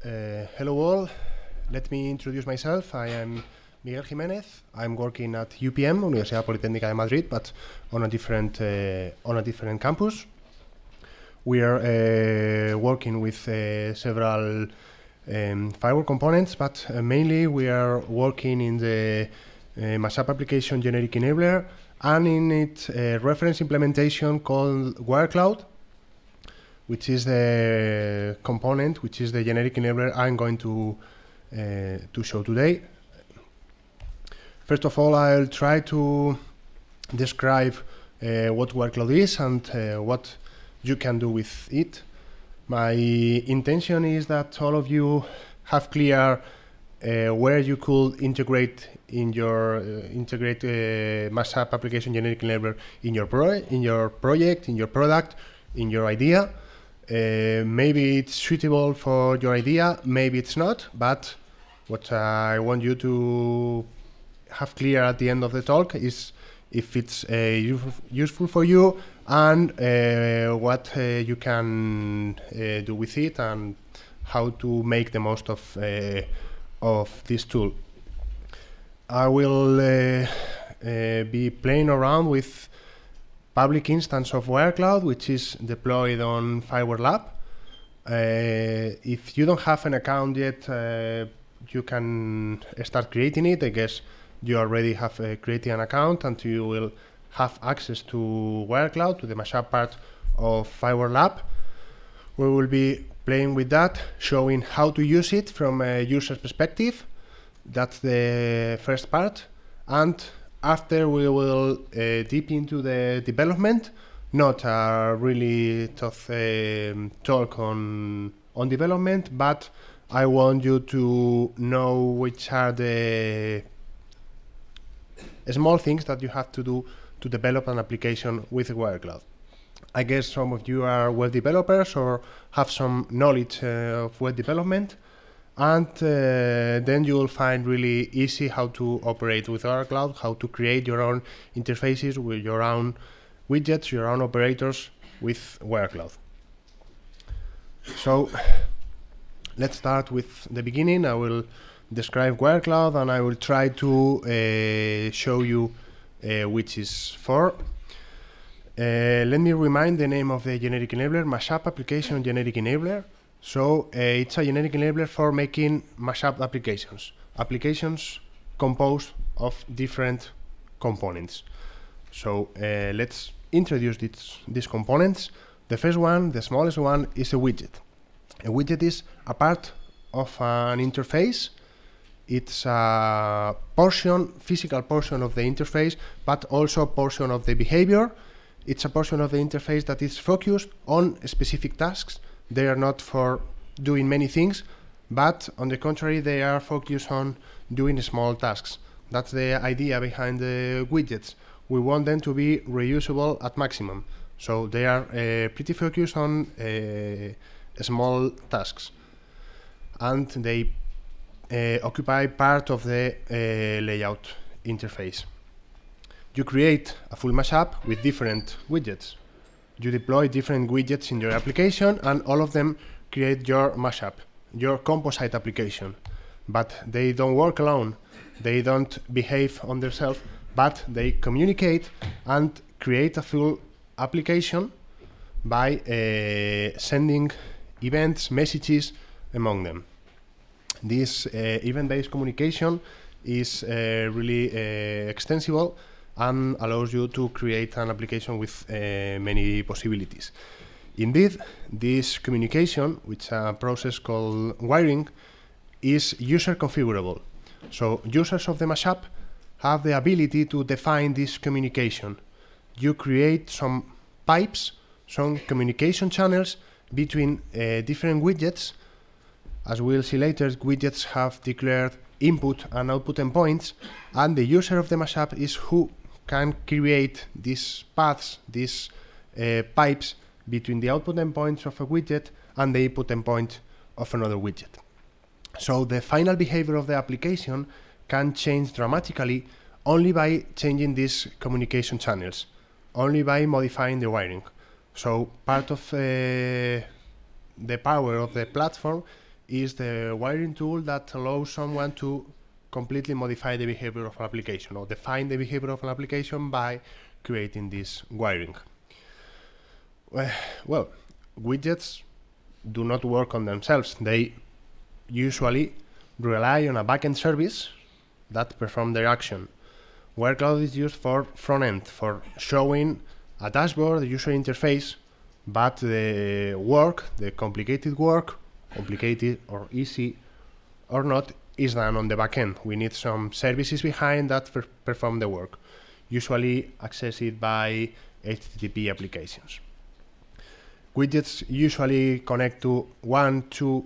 Hello all, let me introduce myself. I am Miguel Jimenez. I'm working at UPM, Universidad Politécnica de Madrid, but on a different campus. We are working with several FIWARE components, but mainly we are working in the Mashup application generic enabler and in its reference implementation called Wirecloud, which is the component, which is the generic enabler I'm going to show today. First of all, I'll try to describe what Wirecloud is and what you can do with it. My intention is that all of you have clear where you could integrate in your Mashup application generic enabler in your project, in your product, in your idea. Maybe it's suitable for your idea, maybe it's not, but what I want you to have clear at the end of the talk is if it's useful for you and what you can do with it and how to make the most of this tool. I will be playing around with public instance of Wirecloud, which is deployed on FIWARE Lab. If you don't have an account yet, you can start creating it. I guess you already have created an account and you will have access to Wirecloud, to the Mashup part of FIWARE Lab. We will be playing with that, showing how to use it from a user's perspective. That's the first part. And after we will deep into the development, not a really tough talk on development, but I want you to know which are the small things that you have to do to develop an application with Wirecloud. I guess some of you are web developers or have some knowledge of web development, and then you will find really easy how to operate with Wirecloud, how to create your own interfaces with your own widgets, your own operators with Wirecloud. So let's start with the beginning. I will describe Wirecloud and I will try to show you which is for. Let me remind the name of the generic enabler, Mashup application generic enabler. So it's a generic enabler for making mashup applications composed of different components. So let's introduce these components. The first one, the smallest one, is a widget. A widget is a part of an interface. It's a portion, physical portion of the interface, but also a portion of the behavior. It's a portion of the interface that is focused on specific tasks. They are not for doing many things, but on the contrary, they are focused on doing small tasks. That's the idea behind the widgets. We want them to be reusable at maximum. So they are pretty focused on small tasks. And they occupy part of the layout interface. You create a full mashup with different widgets. You deploy different widgets in your application and all of them create your mashup, your composite application. But they don't work alone. They don't behave on themselves, but they communicate and create a full application by sending events, messages among them. This event-based communication is really extensible and allows you to create an application with many possibilities. Indeed, this communication, which is a process called wiring, is user configurable. So users of the mashup have the ability to define this communication. You create some pipes, some communication channels between different widgets. As we'll see later, widgets have declared input and output endpoints, and the user of the mashup is who can create these paths, these pipes between the output endpoints of a widget and the input endpoint of another widget. So the final behavior of the application can change dramatically only by changing these communication channels, only by modifying the wiring. So part of the power of the platform is the wiring tool that allows someone to completely modify the behavior of an application or define the behavior of an application by creating this wiring. Well, widgets do not work on themselves. They usually rely on a backend service that performs their action. Wirecloud is used for front end, for showing a dashboard, the user interface, but the work, the complicated work, complicated or easy or not, is done on the backend. We need some services behind that perform the work, usually accessed by HTTP applications. Widgets usually connect to 1-2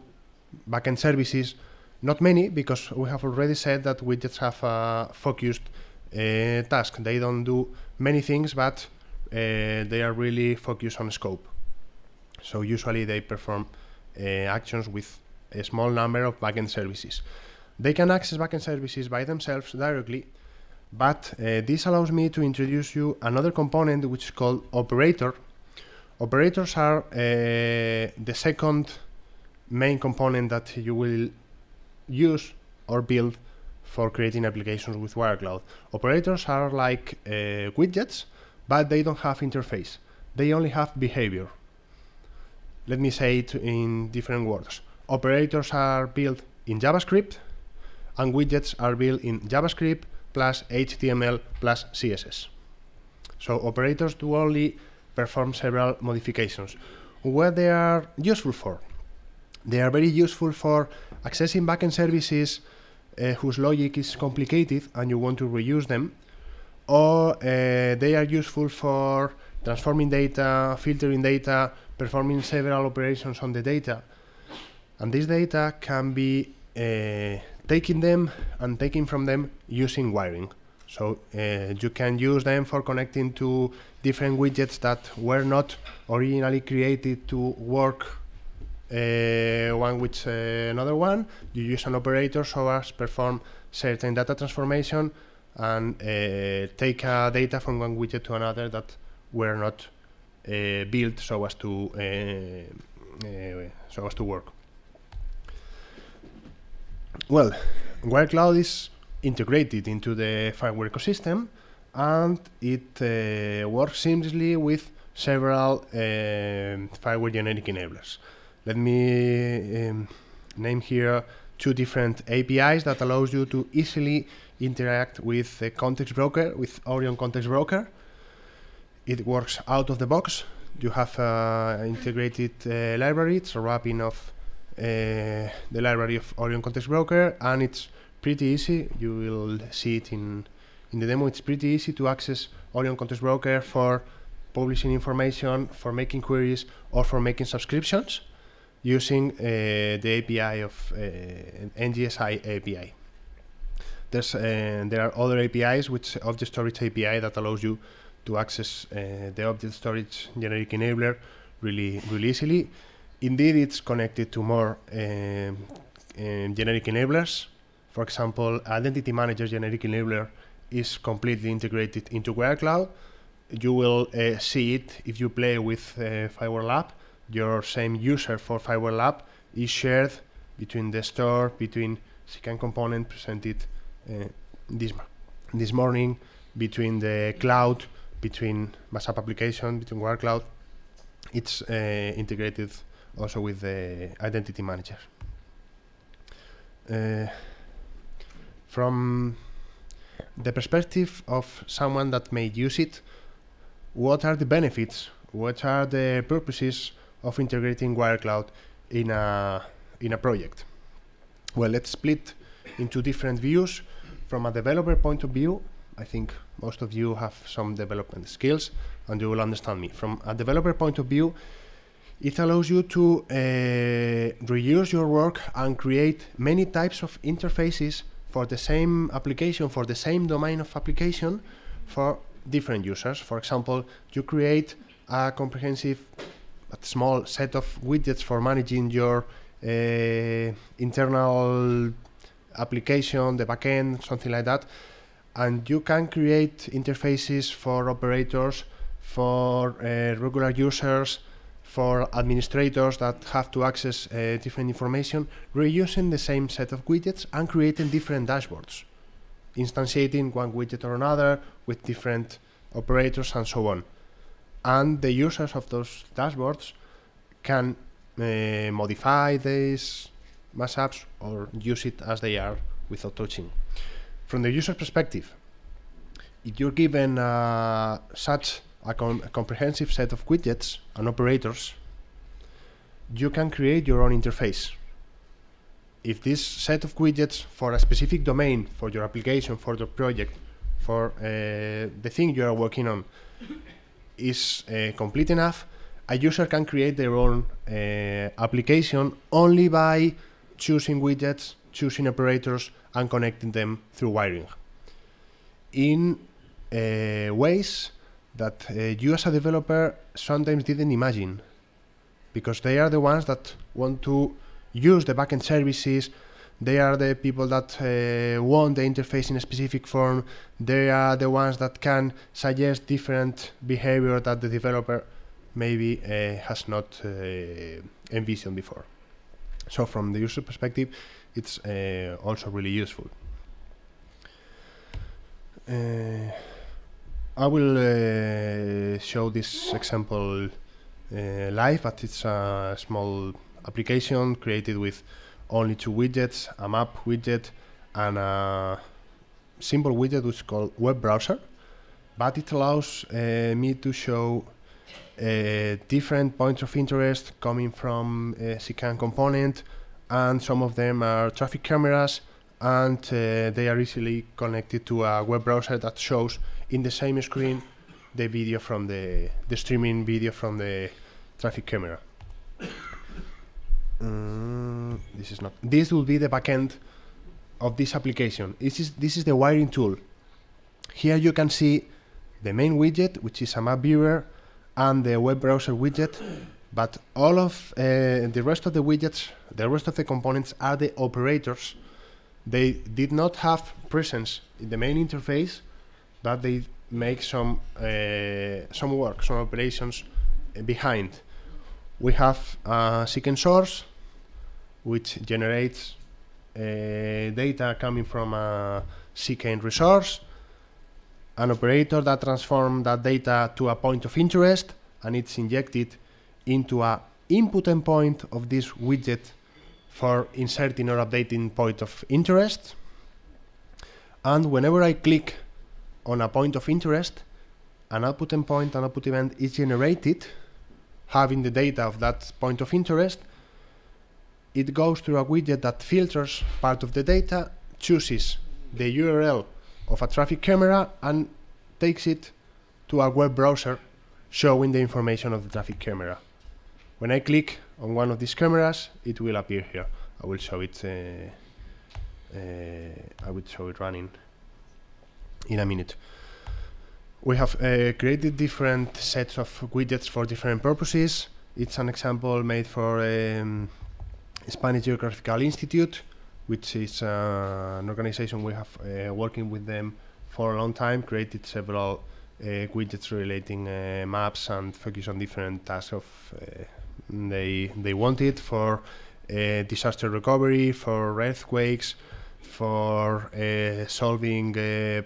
backend services, not many, because we have already said that widgets have a focused task. They don't do many things, but they are really focused on scope. So usually they perform actions with a small number of backend services. They can access backend services by themselves directly, but this allows me to introduce you another component which is called operator. Operators are the second main component that you will use or build for creating applications with Wirecloud. Operators are like widgets, but they don't have interface. They only have behavior. Let me say it in different words. Operators are built in JavaScript, and widgets are built in JavaScript plus HTML plus CSS. So operators do only perform several modifications. What they are useful for? They are very useful for accessing backend services whose logic is complicated and you want to reuse them, or they are useful for transforming data, filtering data, performing several operations on the data. And this data can be taken from them using wiring. So you can use them for connecting to different widgets that were not originally created to work one with another one. You use an operator so as perform certain data transformation and take data from one widget to another that were not built so as to work. Well, Wirecloud is integrated into the FIWARE ecosystem, and it works seamlessly with several FIWARE generic enablers. Let me name here 2 different APIs that allows you to easily interact with the context broker, with Orion Context Broker. It works out of the box. You have integrated library. It's a wrapping of the library of Orion Context Broker, and it's pretty easy. You will see it in the demo. It's pretty easy to access Orion Context Broker for publishing information, for making queries, or for making subscriptions using the API of NGSI API. There are other APIs, which Object Storage API, that allows you to access the Object Storage generic enabler really easily. Indeed, it's connected to more generic enablers. For example, Identity Manager generic enabler is completely integrated into Wirecloud. You will see it if you play with FIWARE Lab. Your same user for FIWARE Lab is shared between the store, between second component presented this morning, between the cloud, between Mashup application, between Wirecloud. It's integrated also with the Identity Manager. From the perspective of someone that may use it, what are the benefits? What are the purposes of integrating Wirecloud in a project? Well, let's split into different views. From a developer point of view, I think most of you have some development skills and you will understand me. From a developer point of view, it allows you to reuse your work and create many types of interfaces for the same application, for the same domain of application, for different users. For example, you create a comprehensive but small set of widgets for managing your internal application, the backend, something like that. And you can create interfaces for operators, for regular users, for administrators that have to access different information, reusing the same set of widgets and creating different dashboards, instantiating one widget or another with different operators and so on. And the users of those dashboards can modify these mashups or use it as they are without touching. From the user perspective, if you're given such a comprehensive set of widgets and operators, you can create your own interface. If this set of widgets for a specific domain, for your application, for your project, for the thing you are working on is complete enough, a user can create their own application only by choosing widgets, choosing operators, and connecting them through wiring in ways that you as a developer sometimes didn't imagine, because they are the ones that want to use the backend services. They are the people that want the interface in a specific form. They are the ones that can suggest different behavior that the developer maybe has not envisioned before. So from the user perspective, it's also really useful. I will show this example live, but it's a small application created with only 2 widgets, a map widget and a simple widget which is called web browser, but it allows me to show different points of interest coming from a CCAN component, and some of them are traffic cameras, and they are easily connected to a web browser that shows in the same screen the video from the streaming video from the traffic camera. This will be the backend of this application. This is the wiring tool. Here you can see the main widget, which is a map viewer, and the web browser widget, but all of the rest of the widgets, the rest of the components are the operators. They did not have presence in the main interface, but they make some work, some operations behind. We have a CCAN source, which generates data coming from a CCAN resource, an operator that transforms that data to a point of interest, and it's injected into a input endpoint of this widget for inserting or updating point of interest. And whenever I click on a point of interest, an output endpoint, an output event is generated having the data of that point of interest. It goes through a widget that filters part of the data, chooses the URL of a traffic camera, and takes it to a web browser showing the information of the traffic camera. When I click on one of these cameras, it will appear here. I will show it running in a minute. We have created different sets of widgets for different purposes. It's an example made for Spanish Geographical Institute, which is an organization we have working with them for a long time, created several widgets relating maps and focus on different tasks of they wanted for disaster recovery, for earthquakes, for solving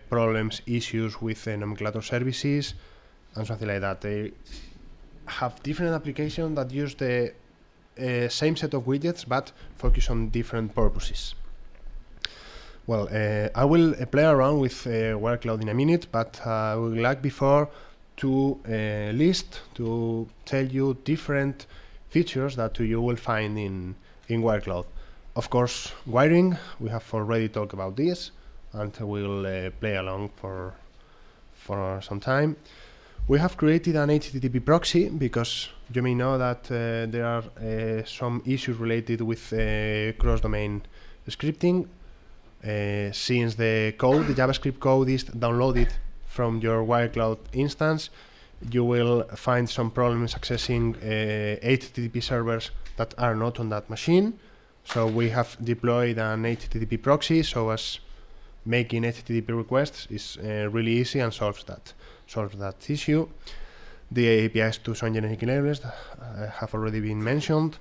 problems, issues with nomenclature services, and something like that. They have different applications that use the same set of widgets but focus on different purposes. Well, I will play around with Wirecloud in a minute, but I would like before to to tell you different features that you will find in Wirecloud. Of course, wiring, we have already talked about this, and we'll play along for some time. We have created an HTTP proxy because you may know that there are some issues related with cross-domain scripting. Since the JavaScript code is downloaded from your Wirecloud instance, you will find some problems accessing HTTP servers that are not on that machine. So we have deployed an HTTP proxy so as making HTTP requests is really easy and solves that issue. The APIs to some generic enablers have already been mentioned.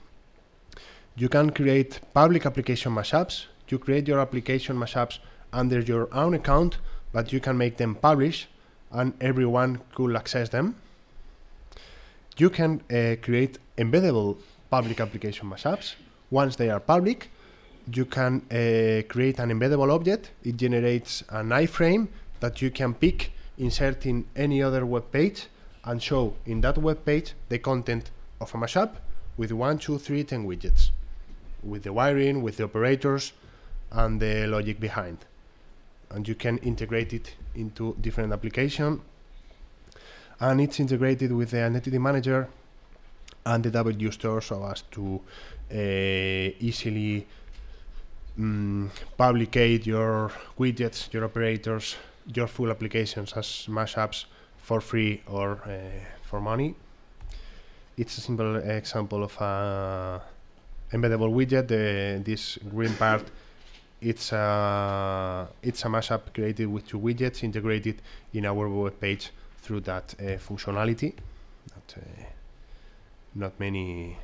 You can create public application mashups. You create your application mashups under your own account, but you can make them publish and everyone could access them. You can create embeddable public application mashups. Once they are public, you can create an embeddable object. It generates an iframe that you can pick, insert in any other web page, and show in that web page the content of a mashup with 1, 2, 3, 10 widgets, with the wiring, with the operators, and the logic behind. And you can integrate it into different applications. And it's integrated with the Entity Manager and the W Store so as to easily publicate your widgets, your operators, your full applications as mashups for free or for money. It's a simple example of a embeddable widget. This green part, it's a mashup created with 2 widgets integrated in our web page through that functionality. Not many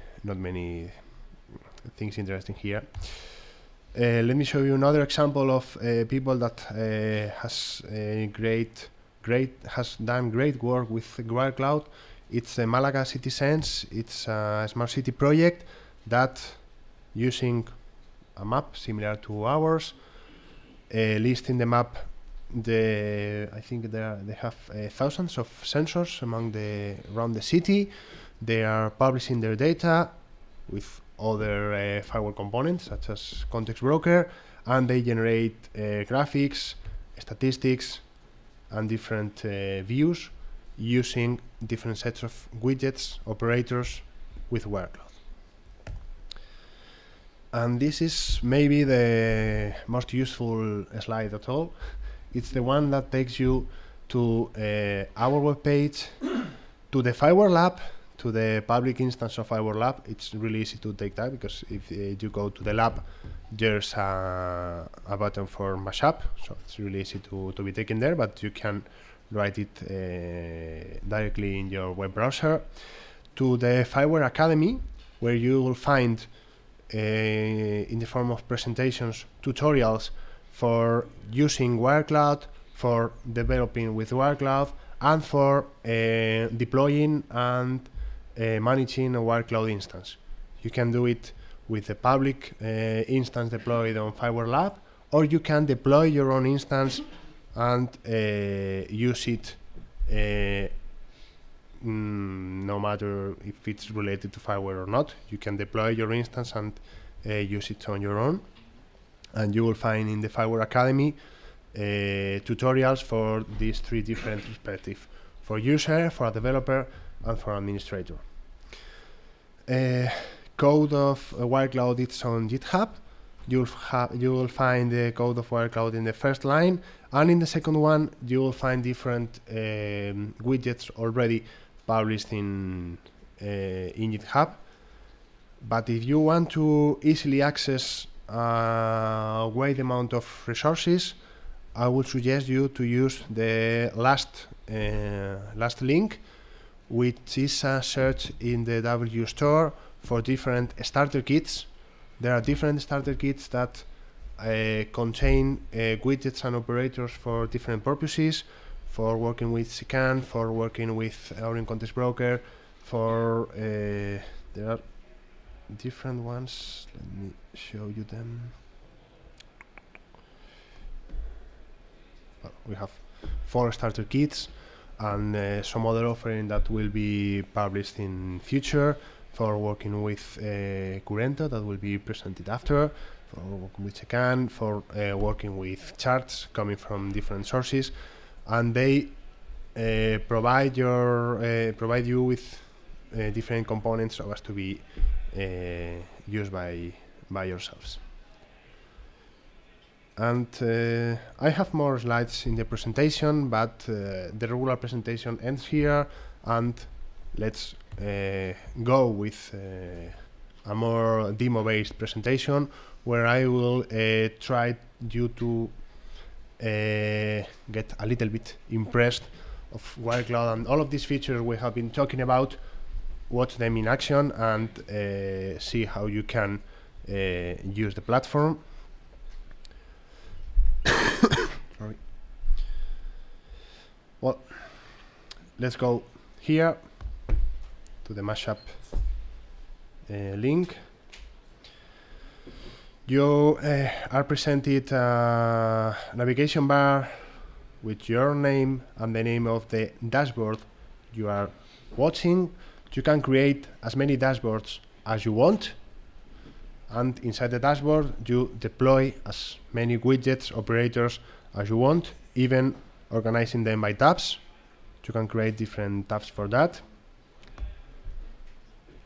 things interesting here. Let me show you another example of people that has done great work with Wirecloud. It's the Malaga City Sense. It's a smart city project that, using a map similar to ours, list in the map I think they have thousands of sensors around the city. They are publishing their data with other FIWARE components such as context broker, and they generate graphics, statistics, and different views using different sets of widgets, operators with Wirecloud. And this is maybe the most useful slide at all. It's the one that takes you to our web page, to the FIWARE lab, to the public instance of FIWARE lab. It's really easy to take that because if you go to the lab, there's a button for Mashup, so it's really easy to be taken there, but you can write it directly in your web browser. To the FIWARE Academy, where you will find in the form of presentations, tutorials for using Wirecloud, for developing with Wirecloud, and for deploying and managing a Wirecloud instance. You can do it with the public instance deployed on FIWARE Lab, or you can deploy your own instance and use it no matter if it's related to FIWARE or not. You can deploy your instance and use it on your own. And you will find in the FIWARE Academy tutorials for these 3 different perspectives: for user, for a developer, and for administrator. Code of Wirecloud, it's on GitHub. You will find the code of Wirecloud in the first line, and in the second one you will find different widgets already published in GitHub. But if you want to easily access a wide amount of resources, I would suggest you to use the last link, which is a search in the W Store for different starter kits. There are different starter kits that contain widgets and operators for different purposes, for working with CCAN, for working with our context broker, for there are different ones. Let me show you them. Well, we have 4 starter kits and some other offering that will be published in future, for working with Currento, that will be presented after, for working with CCAN, for working with charts coming from different sources, and they provide you with different components so as to be used by yourselves. And I have more slides in the presentation, but the regular presentation ends here, and let's go with a more demo-based presentation where I will try you to get a little bit impressed of Wirecloud and all of these features we have been talking about, watch them in action and see how you can use the platform. Sorry. Well, let's go here to the Mashup link. You are presented a navigation bar with your name and the name of the dashboard you are watching. You can create as many dashboards as you want, and inside the dashboard you deploy as many widgets, operators as you want, even organizing them by tabs. You can create different tabs for that.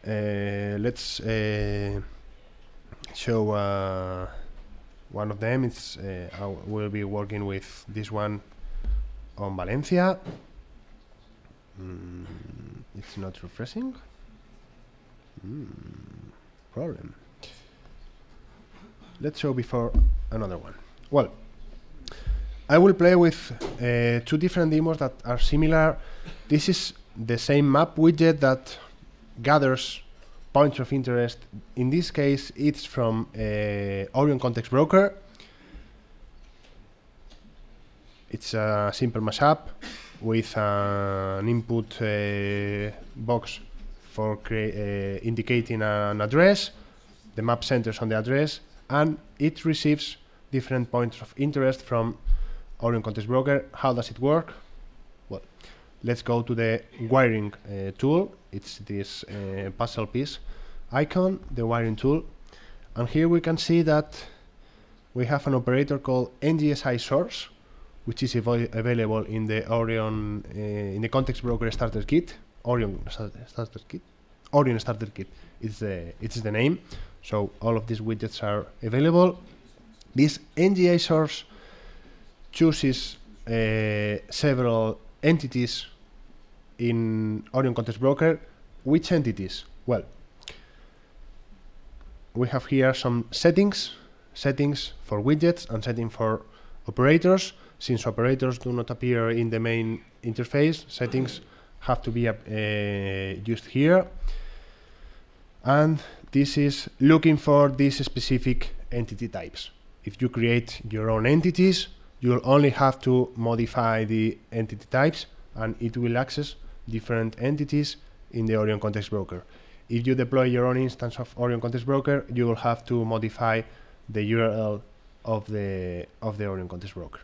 Let's show one of them. It's we'll be working with this one on Valencia. It's not refreshing. Problem. Let's show before another one. Well, I will play with two different demos that are similar. This is the same map widget that gathers points of interest. In this case, it's from Orion Context Broker. It's a simple mashup with an input box for indicating an address. The map centers on the address, and it receives different points of interest from Orion Context Broker. How does it work? Well, let's go to the wiring tool. It's this puzzle piece icon, the wiring tool, and here we can see that we have an operator called NGSI source, which is available in the Orion in the Context Broker Starter Kit. Orion Starter Kit. Orion Starter Kit. It's the name. So all of these widgets are available. This NGSI source chooses several entities in Orion Context Broker. Which entities? Well, we have here some settings for widgets and settings for operators. Since operators do not appear in the main interface, settings have to be used here. And this is looking for these specific entity types. If you create your own entities, you'll only have to modify the entity types, and it will access different entities in the Orion Context Broker. If you deploy your own instance of Orion Context Broker, you will have to modify the URL of the Orion Context Broker.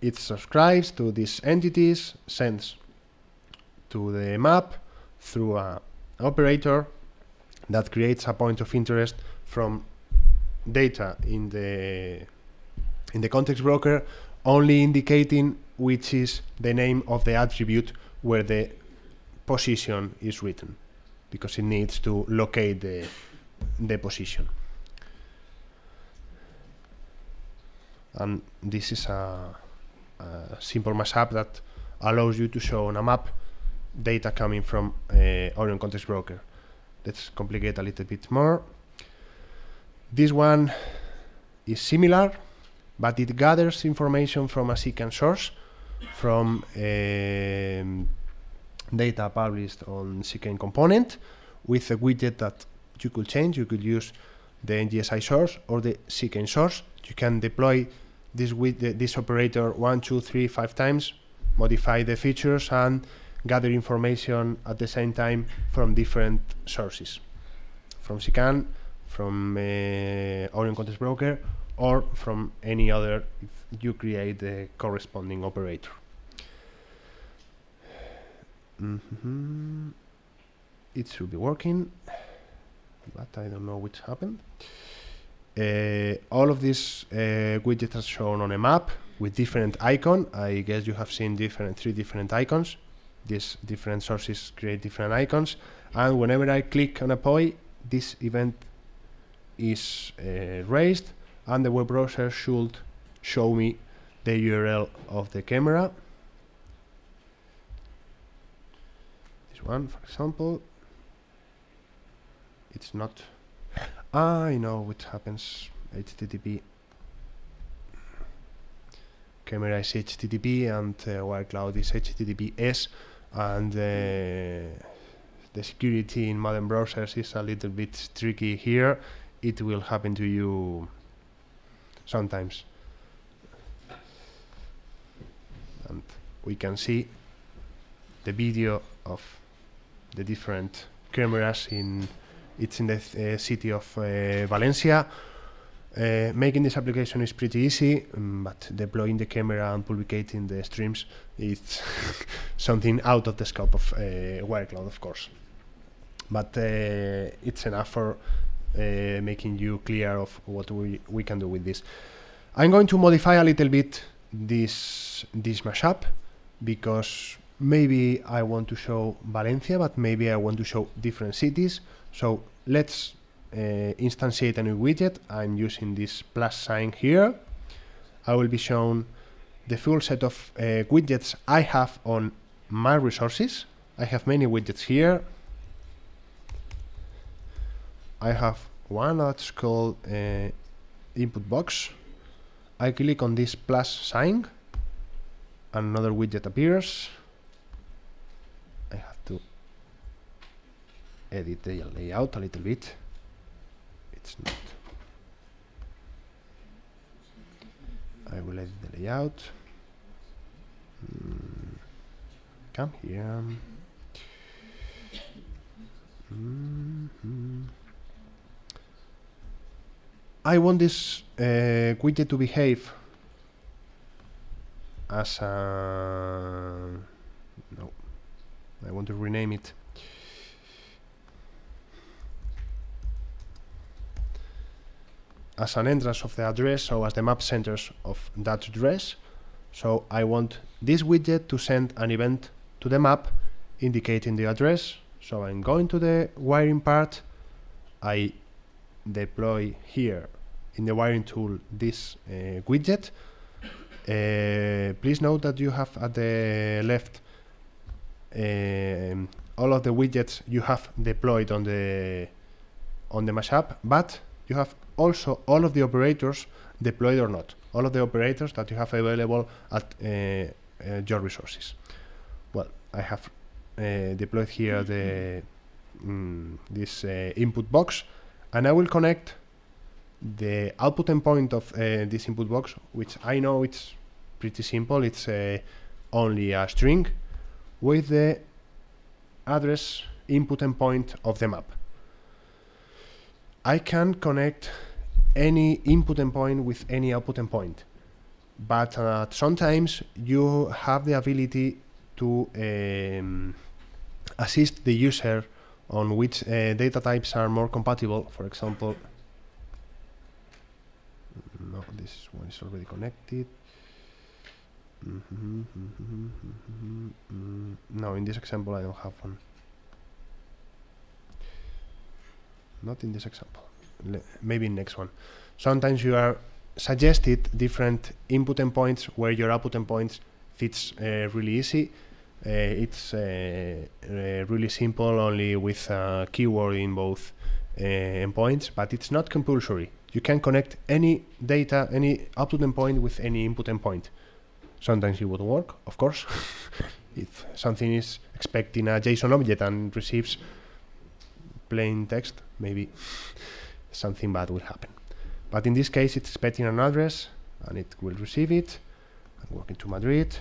It subscribes to these entities, sends to the map through an operator that creates a point of interest from data in the context broker, only indicating which is the name of the attribute where the position is written, because it needs to locate the position. And this is a simple mashup that allows you to show on a map data coming from Orion Context Broker. Let's complicate a little bit more. This one is similar, but it gathers information from a second source, from data published on CKN component, with a widget that you could change. You could use the NGSI source or the CKN source. You can deploy this with this operator 1, 2, 3, 5 times, modify the features, and gather information at the same time from different sources, from CKN, from Orion Context Broker, or from any other if you create the corresponding operator. It should be working, but I don't know what happened. All of these widgets are shown on a map with different icon. I guess you have seen three different icons. These different sources create different icons, and whenever I click on a point, this event is raised, and the web browser should show me the URL of the camera. This one, for example, it's not. I know what happens. HTTP. camera is HTTP and Wirecloud is HTTPS, and the security in modern browsers is a little bit tricky here. It will happen to you sometimes. And we can see the video of the different cameras it's in the city of Valencia. Making this application is pretty easy, but deploying the camera and publicating the streams is something out of the scope of Wirecloud, of course. But it's enough for making you clear of what we can do with this. I'm going to modify a little bit this mashup, because maybe I want to show Valencia, but maybe I want to show different cities. So let's instantiate a new widget. I'm using this plus sign here. I will be shown the full set of widgets I have on my resources. I have many widgets here. I have one that's called input box. I click on this plus sign, another widget appears. I have to edit the layout a little bit. It's not. I will edit the layout. Come here. I want this widget to behave as a... No, I want to rename it. As an entrance of the address, so as the map centers of that address. So I want this widget to send an event to the map indicating the address. So I'm going to the wiring part. I deploy here in the wiring tool this widget. Please note that you have at the left all of the widgets you have deployed on the mashup, but you have also all of the operators deployed or not, all of the operators that you have available at your resources. Well, I have deployed here the this input box, and I will connect the output endpoint of this input box, which I know it's pretty simple, it's only a string, with the address input endpoint of the map. I can connect any input endpoint with any output endpoint, but sometimes you have the ability to assist the user on which data types are more compatible. For example, no, this one is already connected. No, in this example I don't have one. Not in this example. Maybe in next one. Sometimes you are suggested different input endpoints where your output endpoints fits really easy. It's really simple, only with a keyword in both endpoints, but it's not compulsory. You can connect any data, any output endpoint with any input endpoint. Sometimes it would work, of course. If something is expecting a JSON object and receives plain text, maybe something bad will happen. But in this case, it's expecting an address and it will receive it. I'm working to Madrid.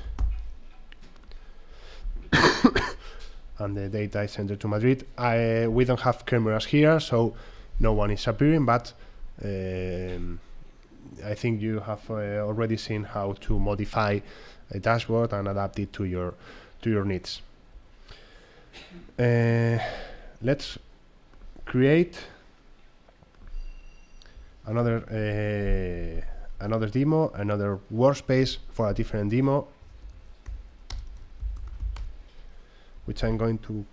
And the data is entered to Madrid. We don't have cameras here, so no one is appearing, but I think you have already seen how to modify a dashboard and adapt it to your needs. Let's create another demo, another workspace for a different demo, which I'm going to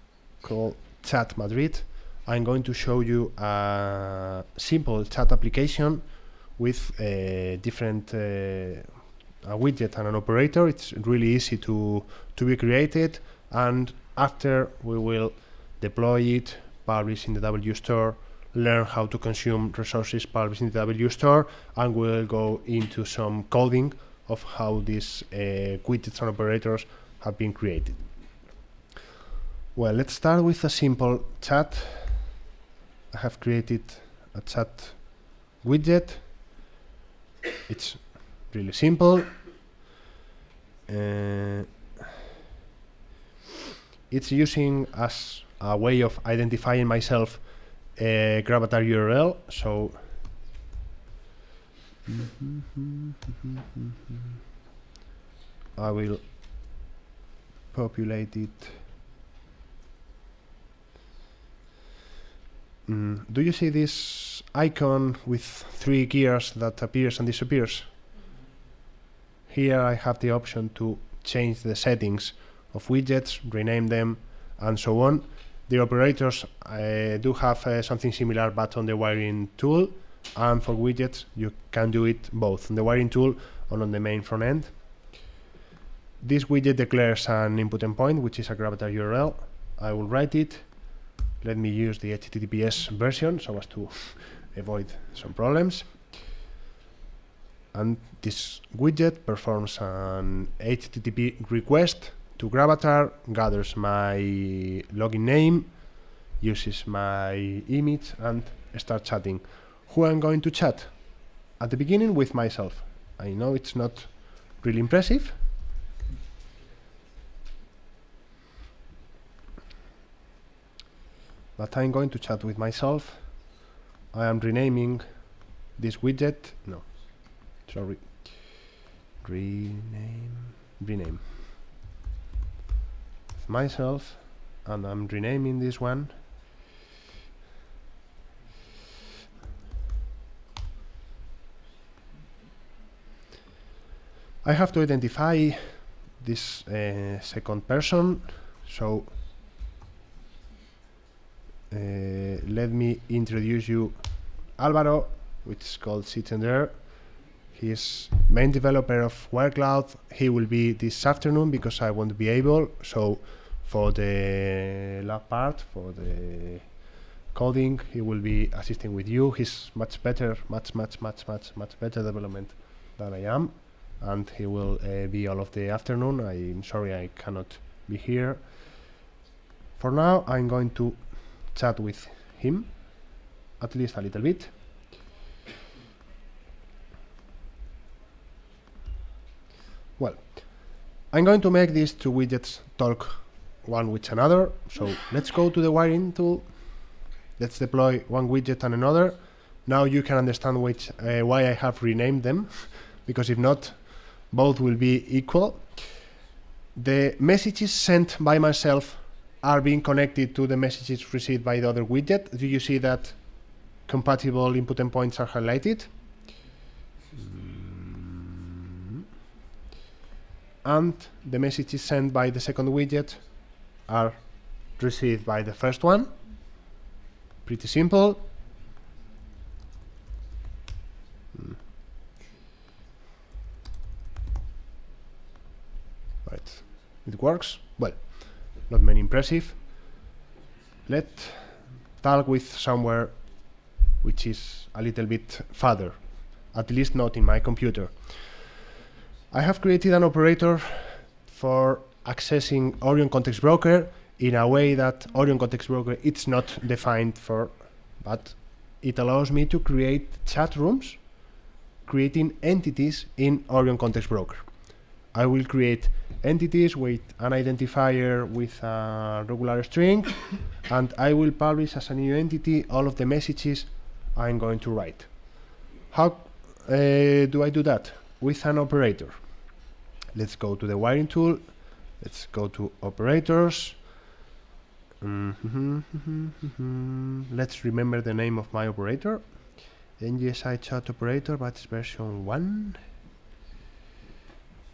call Chat Madrid. I'm going to show you a simple chat application with different a widget and an operator. It's really easy to be created, and after we will deploy it, publish in the W store, learn how to consume resources published in the W store, and we'll go into some coding of how these widgets and operators have been created. Well, let's start with a simple chat. I have created a chat widget. It's really simple. It's using as a way of identifying myself a gravatar URL. So I will populate it. Do you see this icon with 3 gears that appears and disappears? Here I have the option to change the settings of widgets, rename them, and so on. The operators do have something similar, but on the wiring tool, and for widgets you can do it both on the wiring tool and on the main front end. This widget declares an input endpoint, which is a gravatar URL. I will write it. Let me use the HTTPS version so as to avoid some problems. And this widget performs an HTTP request to gravatar, gathers my login name, uses my image, and starts chatting. Who I'm going to chat? At the beginning with myself. I know it's not really impressive. But I'm going to chat with myself. I am renaming this widget. No, sorry. Rename with myself, and I'm renaming this one. I have to identify this second person, so let me introduce you Alvaro, which is called sitting there. He is main developer of Wirecloud. He will be this afternoon because I won't be able. So for the lab part, for the coding, he will be assisting with you. He's much better, much better development than I am, and he will be all of the afternoon. I'm sorry I cannot be here. For now, I'm going to chat with him, at least a little bit. Well, I'm going to make these 2 widgets talk one with another. So let's go to the wiring tool. Let's deploy one widget and another. Now you can understand why I have renamed them, because if not, both will be equal. The messages sent by myself are being connected to the messages received by the other widget. Do you see that compatible input endpoints are highlighted? And the messages sent by the second widget are received by the first one. Pretty simple. Right, it works well. Not many impressive. Let's talk with somewhere which is a little bit further, at least not in my computer. I have created an operator for accessing Orion Context Broker in a way that Orion Context Broker it's not defined for, but it allows me to create chat rooms, creating entities in Orion Context Broker. I will create entities with an identifier with a regular string, and I will publish as a new entity all of the messages I'm going to write. How do I do that? With an operator. Let's go to the wiring tool. Let's go to operators. Let's remember the name of my operator. NGSI chat operator, but it's version 1.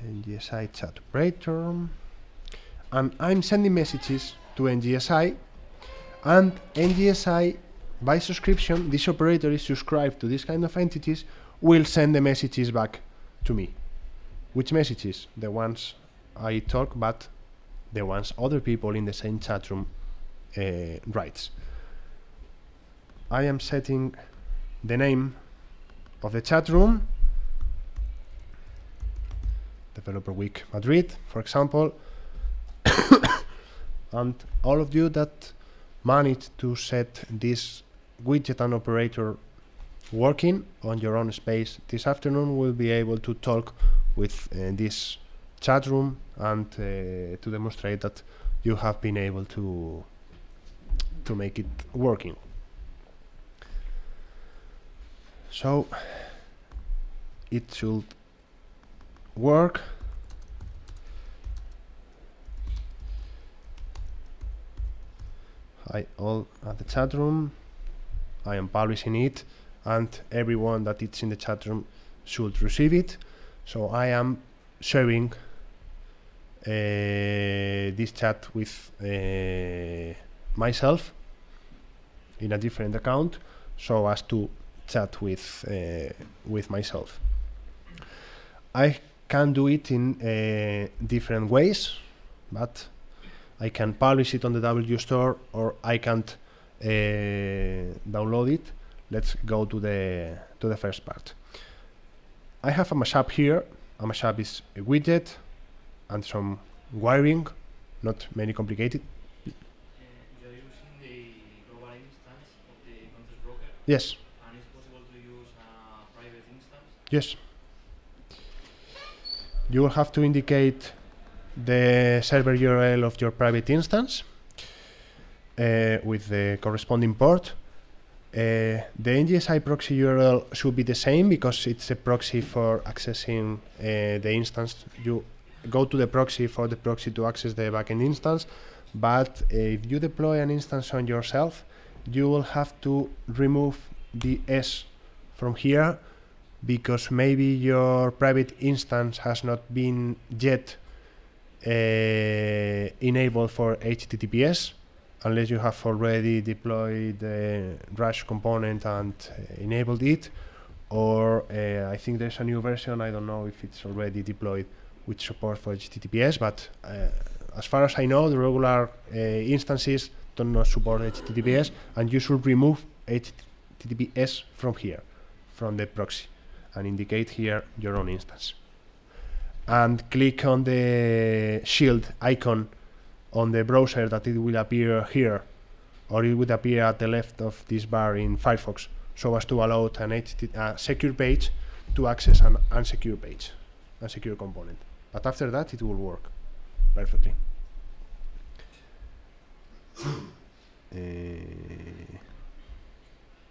NGSI chat operator, and I'm sending messages to NGSI, and NGSI by subscription, this operator is subscribed to this kind of entities, will send the messages back to me. Which messages? The ones I talk, but the ones other people in the same chat room writes. I am setting the name of the chat room Developer Week Madrid, for example. And all of you that managed to set this widget and operator working on your own space this afternoon will be able to talk with this chat room and to demonstrate that you have been able to make it working. So it should work. Hi all at the chat room. I am publishing it and everyone that is in the chat room should receive it. So I am sharing this chat with myself in a different account so as to chat with myself. I can do it in different ways, but I can publish it on the W store or I can't download it. Let's go to the first part. I have a mashup here. A mashup is a widget and some wiring, not many complicated. You're using the global instance of the context broker? Yes. And it's possible to use a private instance? Yes. You will have to indicate the server URL of your private instance with the corresponding port. The NGSI proxy URL should be the same because it's a proxy for accessing the instance. You go to the proxy for the proxy to access the backend instance, but if you deploy an instance on yourself, you will have to remove the S from here because maybe your private instance has not been yet enabled for HTTPS, unless you have already deployed the Rush component and enabled it, or I think there's a new version, I don't know if it's already deployed with support for HTTPS, but as far as I know, the regular instances do not support HTTPS, and you should remove HTTPS from here, from the proxy, and indicate here your own instance. And click on the shield icon on the browser that it will appear here, or it would appear at the left of this bar in Firefox, so as to allow a secure page to access an unsecure page, a secure component. But after that, it will work perfectly.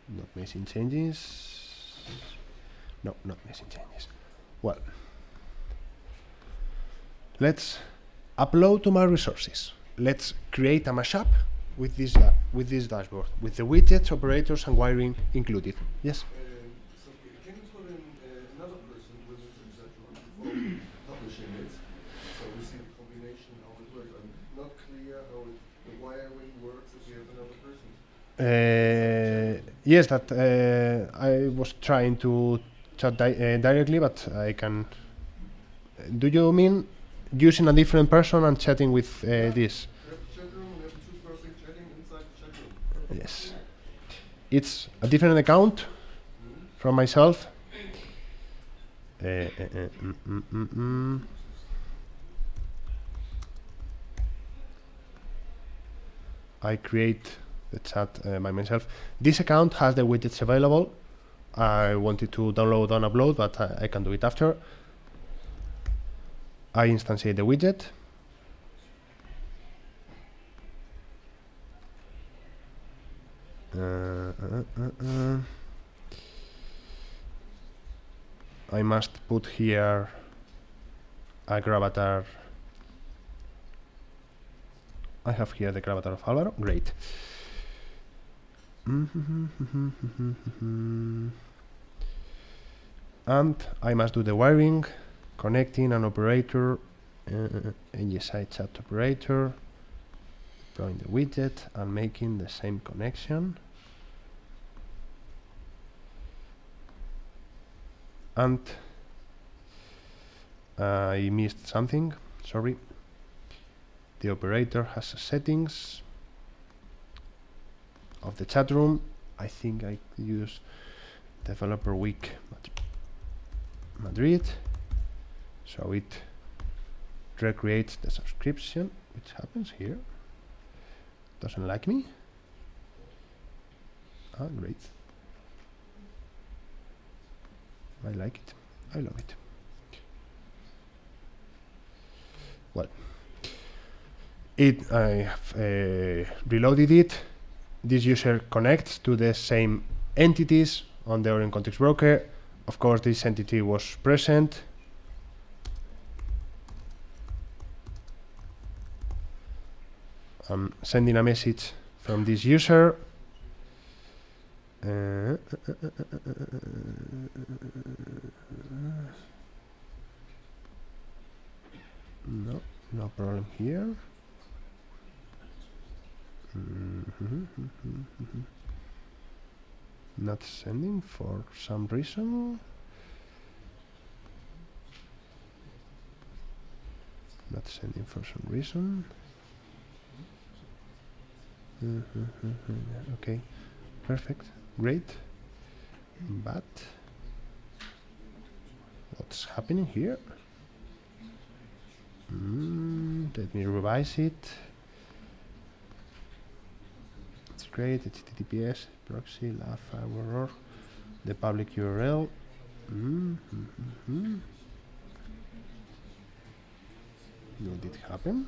Not missing changes. No, not missing changes. Well, let's upload to my resources. Let's create a mashup with this dashboard, with the widgets, operators, and wiring included. Yes? So can you put in another person with the publishing it, so we see the combination how it works? I'm not clear how the wiring works if you have another person. Yes, that I was trying to chat directly, but I can. Do you mean using a different person and chatting with this? We have a chat room, we have two persons chatting inside the chat room. Yes. It's a different account from myself. I create the chat by myself. This account has the widgets available. I wanted to download and upload, but I can do it after. I instantiate the widget. I must put here a gravatar. I have here the gravatar of Alvaro. Great. And I must do the wiring, connecting an operator, NGSI chat operator, deploying the widget and making the same connection. And I missed something, sorry. The operator has settings of the chat room. I think I use Developer Week Madrid, so it recreate the subscription, which happens here. Doesn't like me. Ah, great. I like it. I love it. Well, I have reloaded it. This user connects to the same entities on the Orion Context Broker. Of course, this entity was present. I'm sending a message from this user. No problem here. Not sending for some reason. Not sending for some reason. Okay, perfect, great. But what's happening here? Let me revise it. It's great. HTTPS proxy FIWARE, the public URL. What did happen?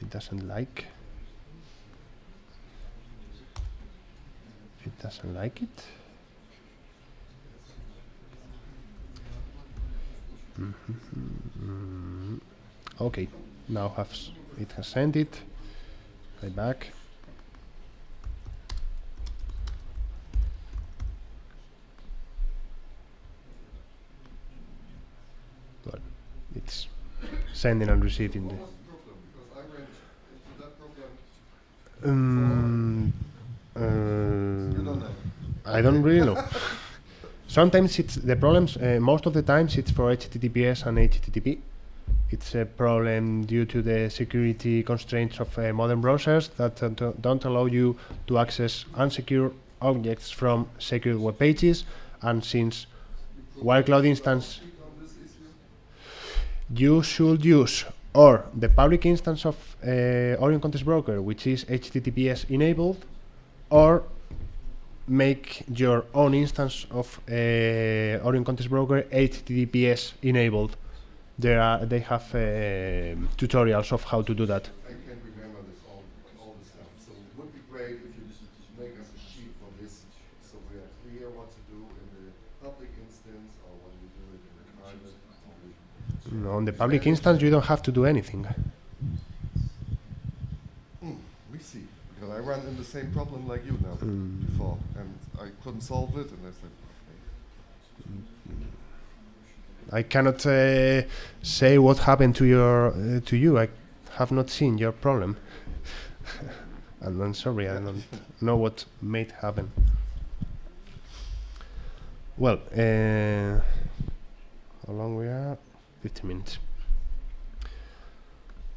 It doesn't like. It doesn't like it. Okay, now it has sent it. Play back. Well, it's sending and receiving the. I don't really know. Sometimes it's the problems. Most of the times it's for HTTPS and HTTP. It's a problem due to the security constraints of modern browsers that don't allow you to access unsecure objects from secure web pages. And since Wirecloud instance, you should use or the public instance of Orion Context Broker, which is HTTPS enabled, or make your own instance of Orion Context Broker HTTPS enabled. They have tutorials of how to do that. I can't remember this all the stuff. So it would be great if you make us a sheet for this, so we are clear what to do in the public instance or when we do it in the private. No, on the public instance, you don't have to do anything. We see. Because I ran into the same problem like you now before, and I couldn't solve it, and I said, I cannot say what happened to you. I have not seen your problem, and I'm sorry, I don't know what made happen. Well, how long we are? 50 minutes.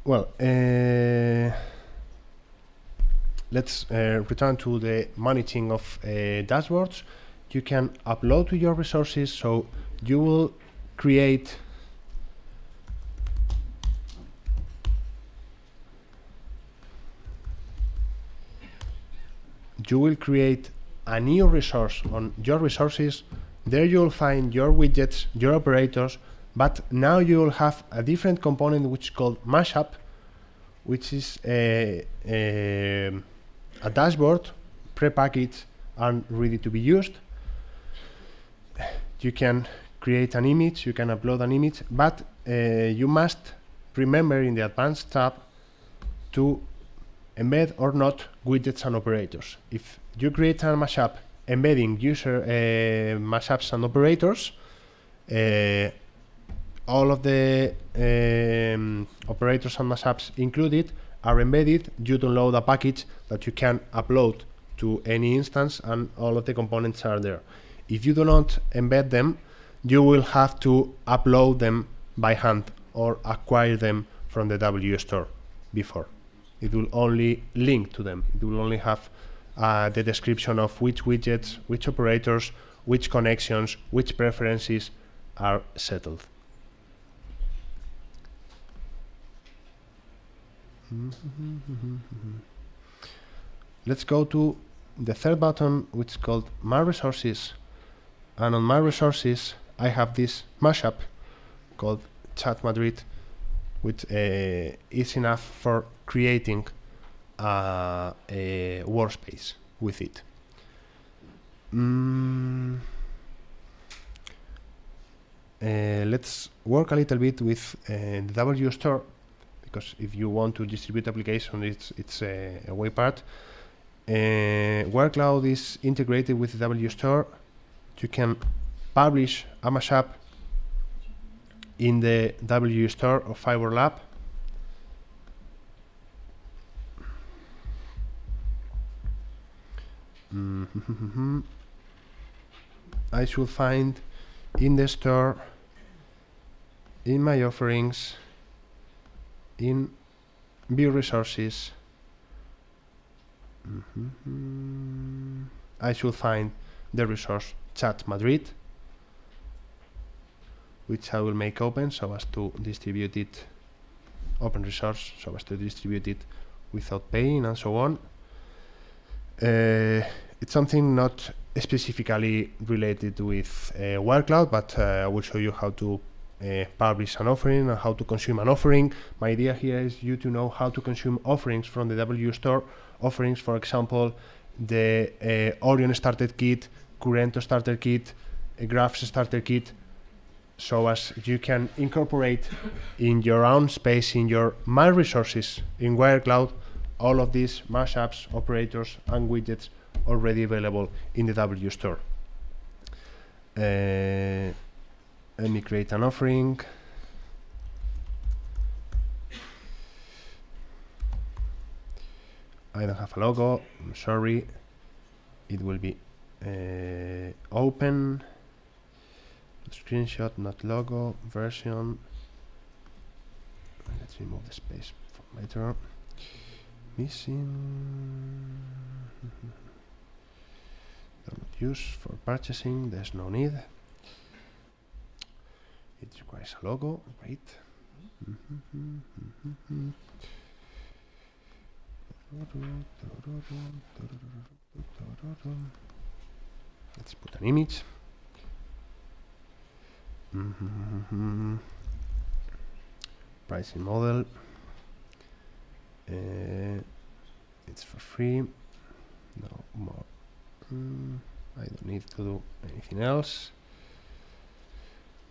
Well, let's return to the managing of dashboards. You can upload to your resources, so you will create a new resource on your resources. There you will find your widgets, your operators, but now you will have a different component which is called Mashup, which is a dashboard pre-packaged and ready to be used. You can create an image, you can upload an image, but you must remember in the advanced tab to embed or not widgets and operators. If you create a mashup embedding user mashups and operators, all of the operators and mashups included are embedded. You download a package that you can upload to any instance, and all of the components are there. If you do not embed them, you will have to upload them by hand or acquire them from the W store before. It will only link to them. It will only have the description of which widgets, which operators, which connections, which preferences, are settled. Let's go to the third button, which is called My Resources. And on My Resources, I have this mashup called Chat Madrid, which is enough for creating a workspace with it. Let's work a little bit with the W store, because if you want to distribute application, it's a way part. Wirecloud is integrated with the W store. You can publish a mashup in the W store of FIWARE Lab. I should find in the store, in my offerings, in view resources, I should find the resource Chat Madrid, which I will make open so as to distribute it, open resource, so as to distribute it without paying and so on. It's something not specifically related with Wirecloud, but I will show you how to publish an offering and how to consume an offering. My idea here is you to know how to consume offerings from the W store. Offerings, for example, the Orion starter kit, Currento starter kit, Graphs starter kit, so as you can incorporate in your own space, in your My Resources in Wirecloud, all of these mashups, operators, and widgets already available in the W store. Let me create an offering. I don't have a logo, I'm sorry. It will be open, screenshot, not logo, version. Let's remove the space for later. Missing. Don't use for purchasing, there's no need. It requires a logo, wait. Let's put an image. Pricing model. It's for free. No more. I don't need to do anything else.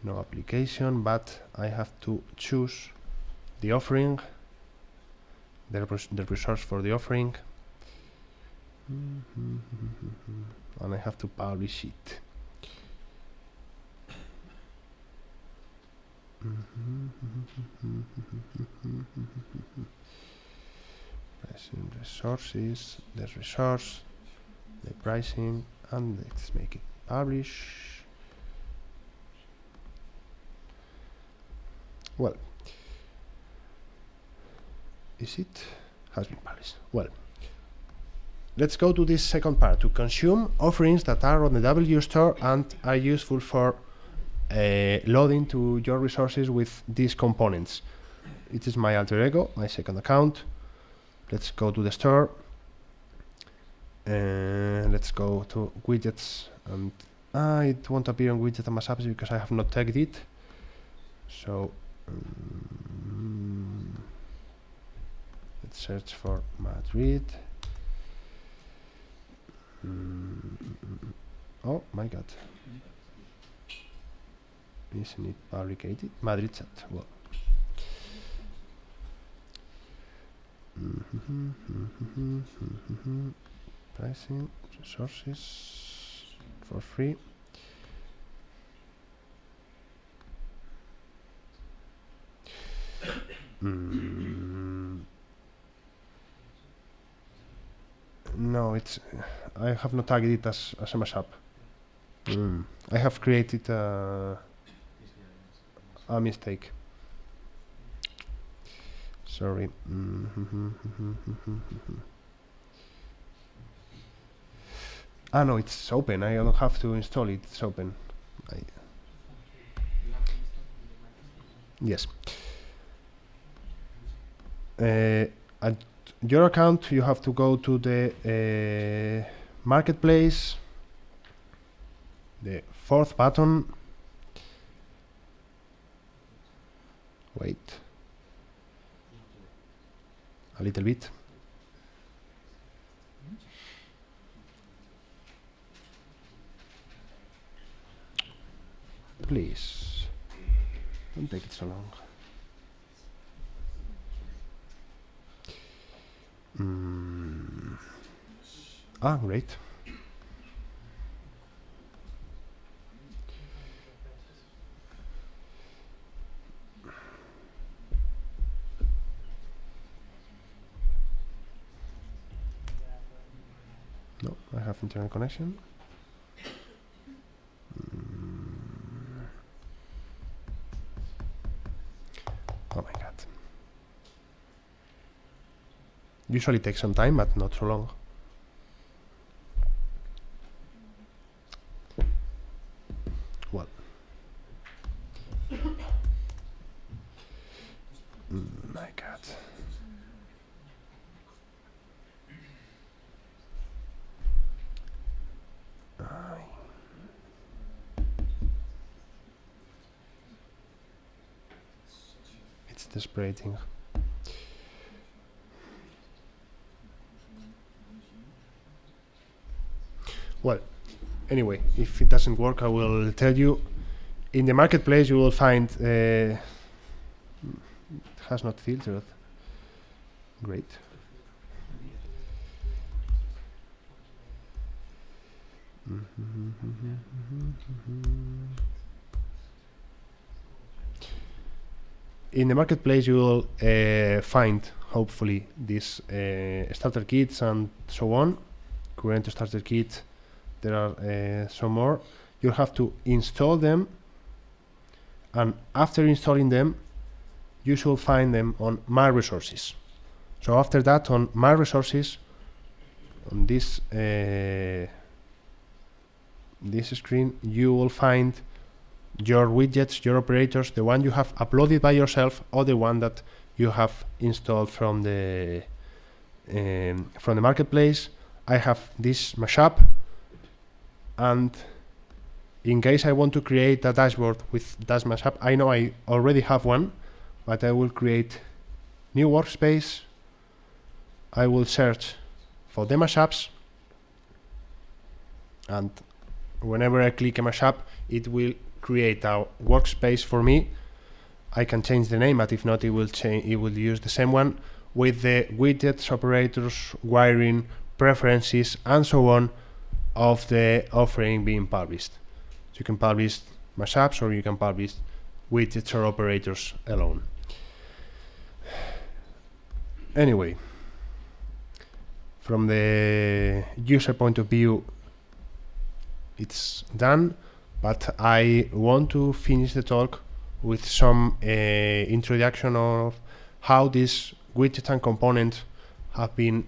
No application, but I have to choose the offering, the resource for the offering, and I have to publish it. Pricing resources, the resource, the pricing, and let's make it publish. Well, is it? Has been published. Well, let's go to this second part, to consume offerings that are on the W store and are useful for loading to your resources with these components. It is my alter ego, my second account. Let's go to the store. Let's go to widgets, and it won't appear on widget and mashups because I have not tagged it. So let's search for Madrid. Oh my god. Isn't it fabricated? Madrid chat. Well. Pricing, resources for free. No, it's I have not tagged it as a mashup. I have created a mistake. Sorry. No, it's open. I don't have to install it. It's open. Yes. At your account, you have to go to the marketplace, the fourth button. Wait a little bit. Please, don't take it so long. Great. No, I have internet connection. Oh my god. Usually takes some time, but not so long. Well. My god. It's desesperating. Well, anyway, if it doesn't work, I will tell you. In the marketplace, you will find it has not filtered. Great. In the marketplace, you will find, hopefully, these starter kits and so on. Current starter kit. There are some more. You'll have to install them, and after installing them, you should find them on My Resources. So after that, on My Resources, on this this screen, you will find your widgets, your operators, the one you have uploaded by yourself, or the one that you have installed from the marketplace. I have this Mashup, and in case I want to create a dashboard with that Mashup, I know I already have one, but I will create new workspace. I will search for the Mashups, and whenever I click a Mashup, it will create a workspace for me. I can change the name, but if not, it will change. It will use the same one with the widgets, operators, wiring, preferences, and so on of the offering being published. So you can publish Mashups, or you can publish widgets or operators alone. Anyway, from the user point of view, it's done, but I want to finish the talk with some introduction of how this widget and component have been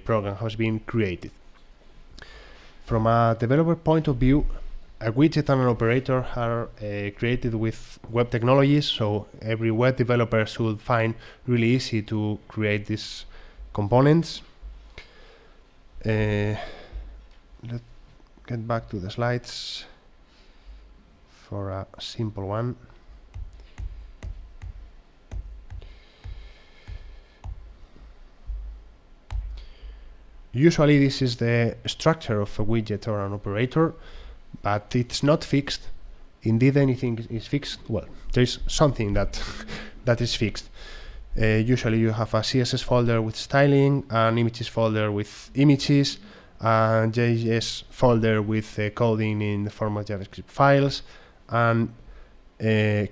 program has been created. From a developer point of view, a widget and an operator are created with web technologies, so every web developer should find really easy to create these components. Let's get back to the slides for a simple one. Usually this is the structure of a widget or an operator, but it's not fixed. Indeed, anything is fixed. Well, there's something that that is fixed. Usually you have a CSS folder with styling, an images folder with images, a JS folder with coding in the form of JavaScript files, and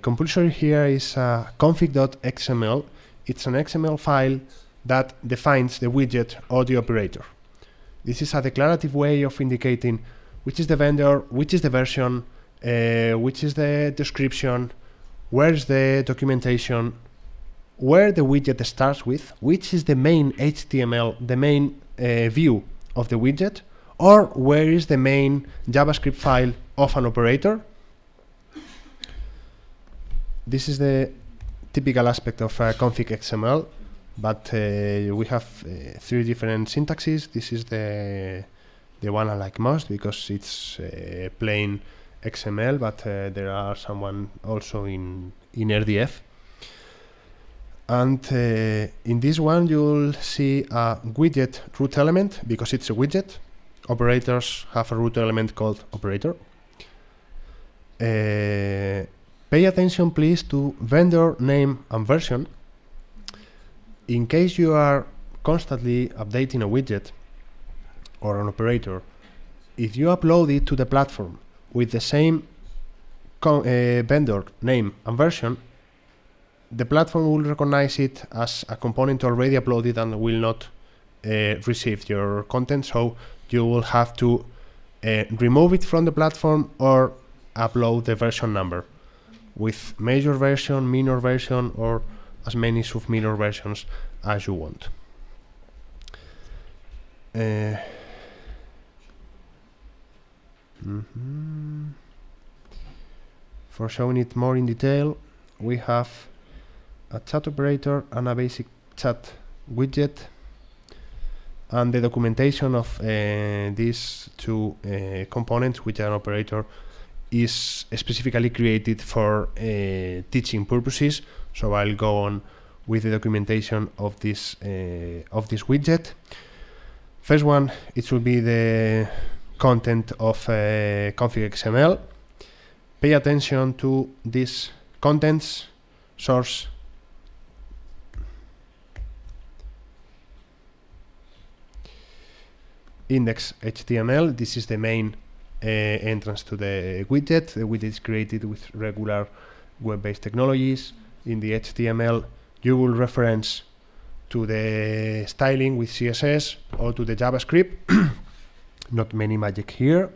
compulsory here is config.xml. It's an XML file that defines the widget or the operator. This is a declarative way of indicating which is the vendor, which is the version, which is the description, where's the documentation, where the widget starts with, which is the main HTML, the main view of the widget, or where is the main JavaScript file of an operator. This is the typical aspect of config.xml, but we have 3 different syntaxes. This is the one I like most because it's plain XML, but there are someone also in RDF. And in this one you'll see a widget root element because it's a widget. Operators have a root element called operator. Pay attention please to vendor name and version. In case you are constantly updating a widget or an operator, if you upload it to the platform with the same vendor name and version, the platform will recognize it as a component already uploaded and will not receive your content, so you will have to remove it from the platform or upload the version number with major version, minor version, or as many sub-minor versions as you want. For showing it more in detail, we have a chat operator and a basic chat widget, and the documentation of these 2 components, widget and operator, is specifically created for teaching purposes. So I'll go on with the documentation of this widget. First one, it will be the content of config.xml. Pay attention to these contents: source, index.html. This is the main entrance to the widget. The widget is created with regular web-based technologies. In the HTML, you will reference to the styling with CSS or to the JavaScript. Not many magic here.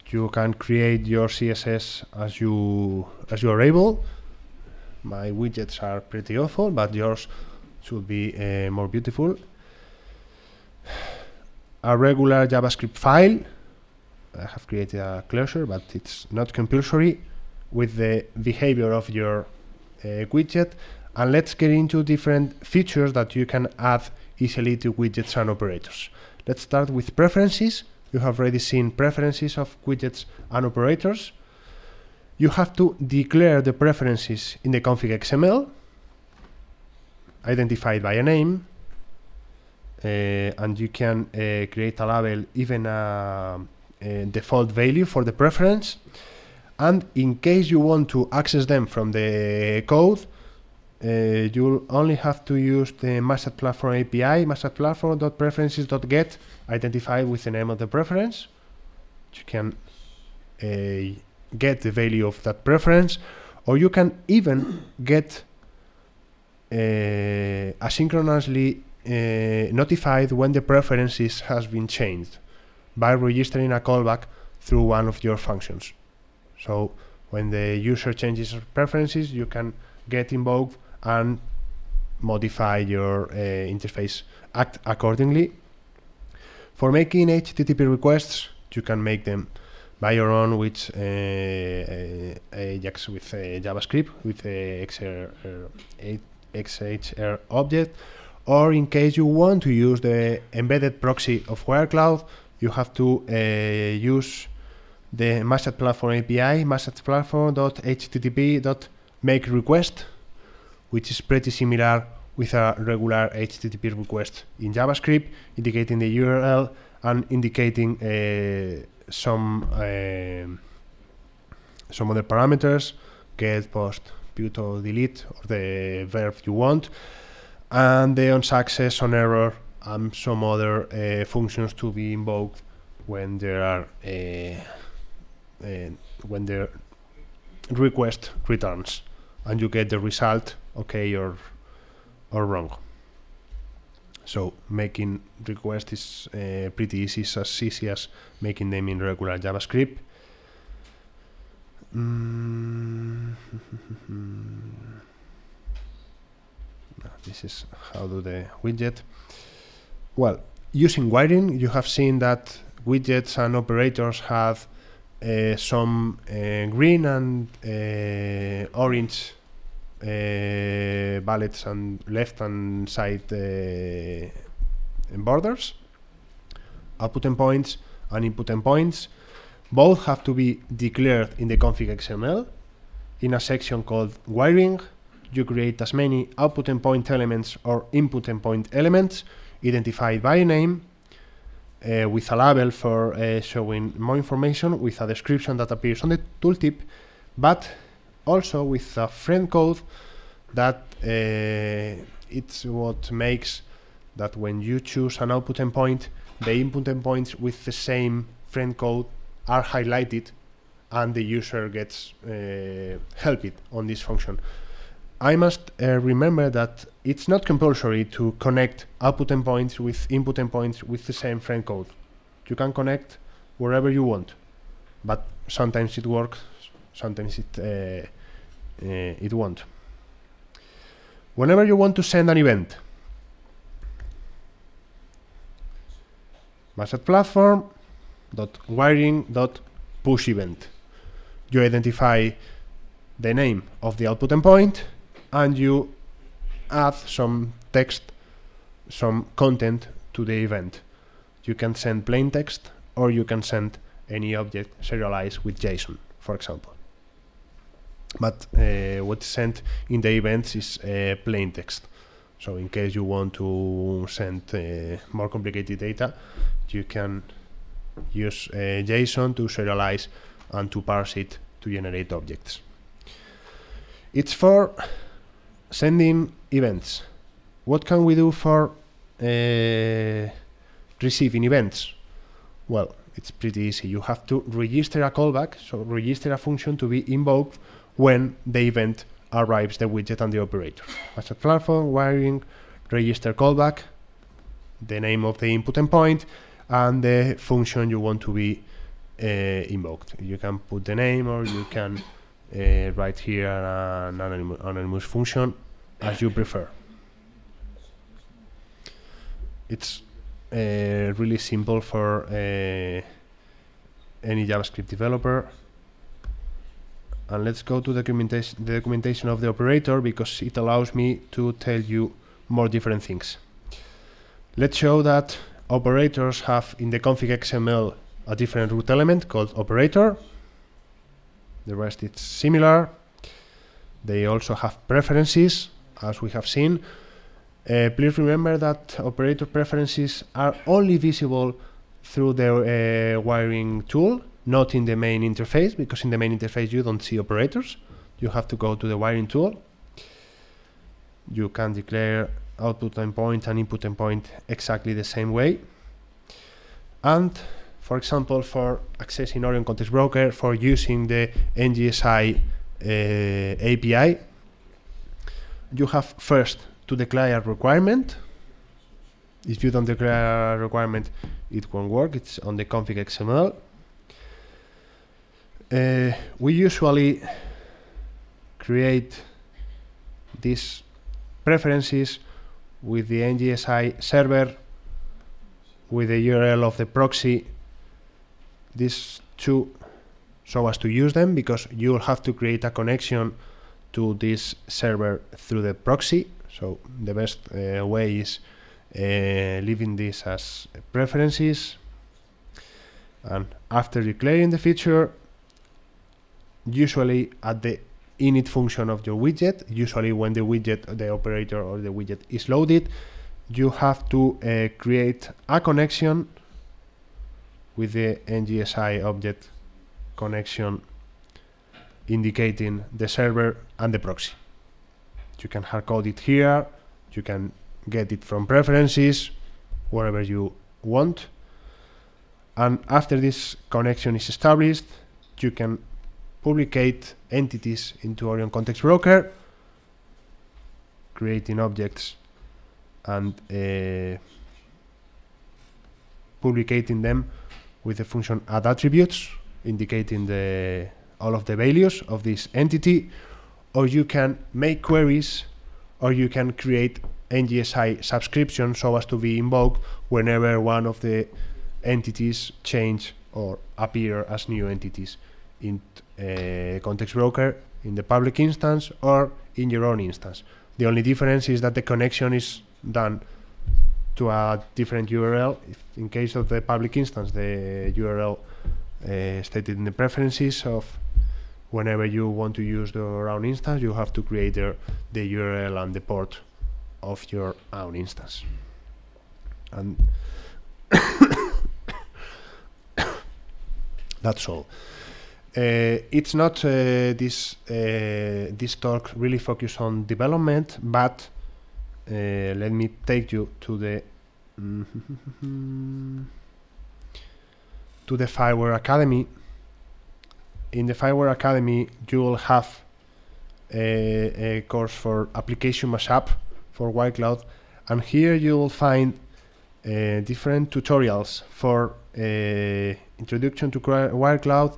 You can create your CSS as you are able. My widgets are pretty awful, but yours should be more beautiful. A regular JavaScript file. I have created a closure, but it's not compulsory, with the behavior of your widget. And let's get into different features that you can add easily to widgets and operators. Let's start with preferences. You have already seen preferences of widgets and operators. You have to declare the preferences in the config.xml, identified by a name, and you can create a label, even a default value for the preference. And in case you want to access them from the code, you'll only have to use the Mashup platform API, Mashup platform.preferences.get, identified with the name of the preference. You can get the value of that preference, or you can even get asynchronously notified when the preferences has been changed by registering a callback through one of your functions. So when the user changes preferences, you can get invoked and modify your interface, act accordingly. For making HTTP requests, you can make them by your own with Ajax, with JavaScript, with the XHR object, or in case you want to use the embedded proxy of Wirecloud, you have to use the Mashup platform API, mashuplatform.http.makeRequest, which is pretty similar with a regular HTTP request in JavaScript, indicating the URL and indicating some other parameters: get, post, put, or delete, or the verb you want, and the on success, on error, and some other functions to be invoked when there are when the request returns, and you get the result okay or wrong. So making requests is pretty easy. It's as easy as making them in regular JavaScript. This is how do the widget. Well, using wiring, you have seen that widgets and operators have some green and orange valets and left and side borders. Output endpoints and input endpoints both have to be declared in the config.xml. In a section called wiring, you create as many output endpoint elements or input endpoint elements identified by name, with a label for showing more information, with a description that appears on the tooltip, but also with a friend code that it's what makes that when you choose an output endpoint, the input endpoints with the same friend code are highlighted and the user gets helped on this function. I must remember that it's not compulsory to connect output endpoints with input endpoints with the same friend code. You can connect wherever you want, but sometimes it works, sometimes it won't. Whenever you want to send an event, Mashup platform.wiring.push event. You identify the name of the output endpoint and you add some text, some content to the event. You can send plain text or you can send any object serialized with JSON, for example. But what's sent in the events is plain text. So in case you want to send more complicated data, you can use JSON to serialize and to parse it to generate objects. It's for sending events. What can we do for receiving events? Well, it's pretty easy. You have to register a callback, so register a function to be invoked when the event arrives the widget and the operator. As a platform, wiring, register callback, the name of the input endpoint, and the function you want to be invoked. You can put the name or you can write here an anonymous function as you prefer. It's really simple for any JavaScript developer. And let's go to the documentation of the operator, because it allows me to tell you more different things. Let's show that operators have in the config.xml a different root element called operator. The rest is similar. They also have preferences, as we have seen. Please remember that operator preferences are only visible through the wiring tool, not in the main interface, because in the main interface you don't see operators. You have to go to the wiring tool. You can declare output endpoint and input endpoint exactly the same way. And for example, for accessing Orion Context Broker, for using the NGSI API, you have first to declare a requirement. If you don't declare a requirement, it won't work. It's on the config.xml. We usually create these preferences with the NGSI server, with the URL of the proxy, these two, so as to use them, because you'll have to create a connection to this server through the proxy. So the best way is leaving this as preferences. And after declaring the feature, usually at the init function of your widget, usually when the widget, the operator or the widget is loaded, you have to create a connection with the NGSI object connection indicating the server and the proxy. You can hardcode it here, you can get it from preferences, wherever you want. And after this connection is established, you can publicate entities into Orion Context Broker, creating objects and publicating them with the function add attributes, indicating all of the values of this entity. Or you can make queries, or you can create NGSI subscription so as to be invoked whenever one of the entities change or appear as new entities in Context Broker in the public instance or in your own instance. The only difference is that the connection is done to a different URL. If in case of the public instance, the URL stated in the preferences of whenever you want to use your own instance, you have to create the URL and the port of your own instance. And that's all. It's not this talk really focused on development, but let me take you to the FIWARE Academy. In the FIWARE Academy, you will have a course for application mashup for Wirecloud, and here you will find different tutorials for introduction to Wirecloud,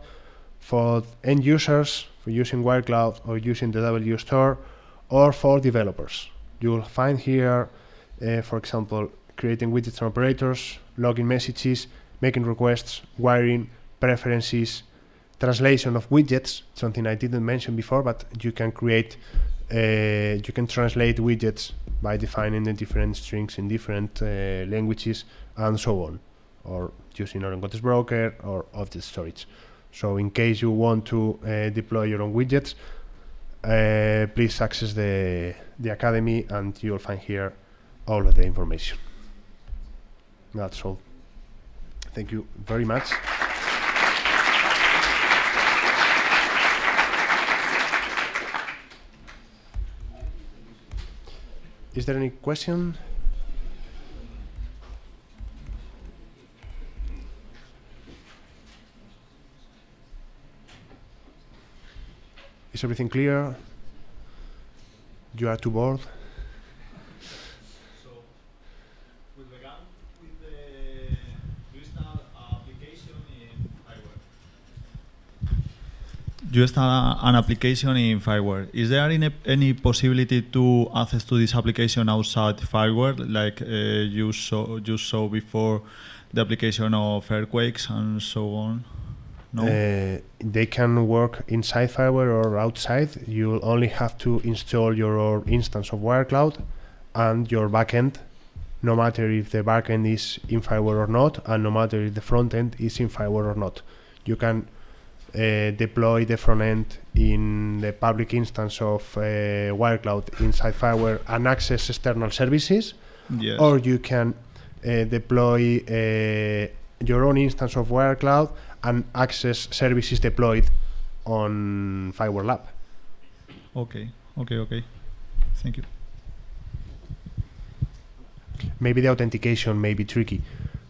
for end users for using Wirecloud or using the W store, or for developers. You will find here, for example, creating widgets and operators, logging messages, making requests, wiring, preferences, translation of widgets, something I didn't mention before, but you can create, you can translate widgets by defining the different strings in different languages and so on, or using our context broker or object storage. So in case you want to deploy your own widgets, please access the Academy and you'll find here all of the information. That's all. Thank you very much. Is there any question? Is everything clear? You are too bored? So, with regard with the do you start application in FIWARE? You start an application in FIWARE. Is there any possibility to access to this application outside FIWARE, like you saw before the application of earthquakes and so on? No? They can work inside FIWARE or outside. You'll only have to install your instance of Wirecloud and your backend, no matter if the backend is in FIWARE or not, and no matter if the front end is in FIWARE or not. You can deploy the front end in the public instance of Wirecloud inside FIWARE and access external services, yes. Or you can deploy your own instance of Wirecloud and access services deployed on FIWARE Lab. Okay. Thank you. Maybe the authentication may be tricky,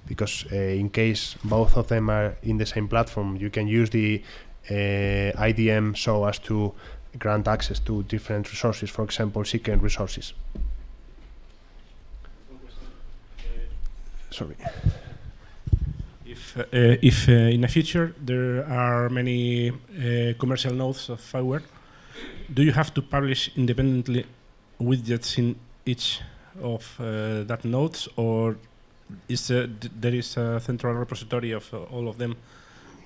because in case both of them are in the same platform, you can use the IDM so as to grant access to different resources, for example, secret resources. Sorry. If in the future there are many commercial nodes of FIWARE, do you have to publish independently widgets in each of that nodes, or is there is a central repository of all of them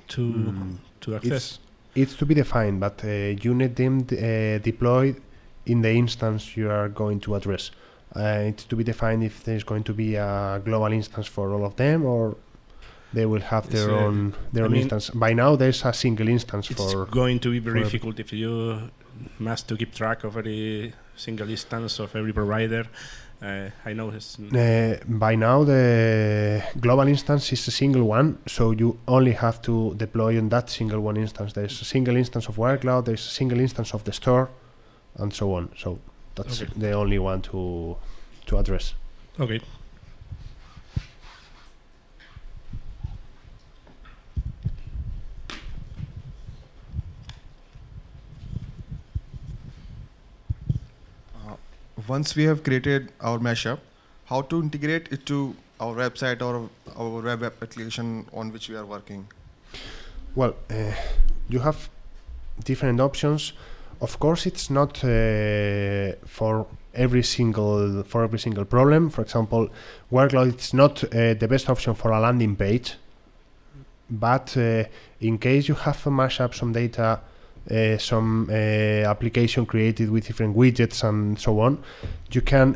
to access? It's to be defined, but you need them deployed in the instance you are going to address. It's to be defined if there's going to be a global instance for all of them, or they will have their own instance. By now, there's a single instance for. It's going to be very difficult if you must to keep track of every single instance of every provider. I know this. By now, the global instance is a single one, so you only have to deploy on that single one instance. There's a single instance of Wirecloud, there's a single instance of the store, and so on. So that's the only one to address. Okay. Once we have created our mashup, how to integrate it to our website or our web application on which we are working? Well, you have different options. Of course, it's not for every single problem. For example, Wirecloud is not the best option for a landing page. But in case you have to mash up some data some application created with different widgets and so on, you can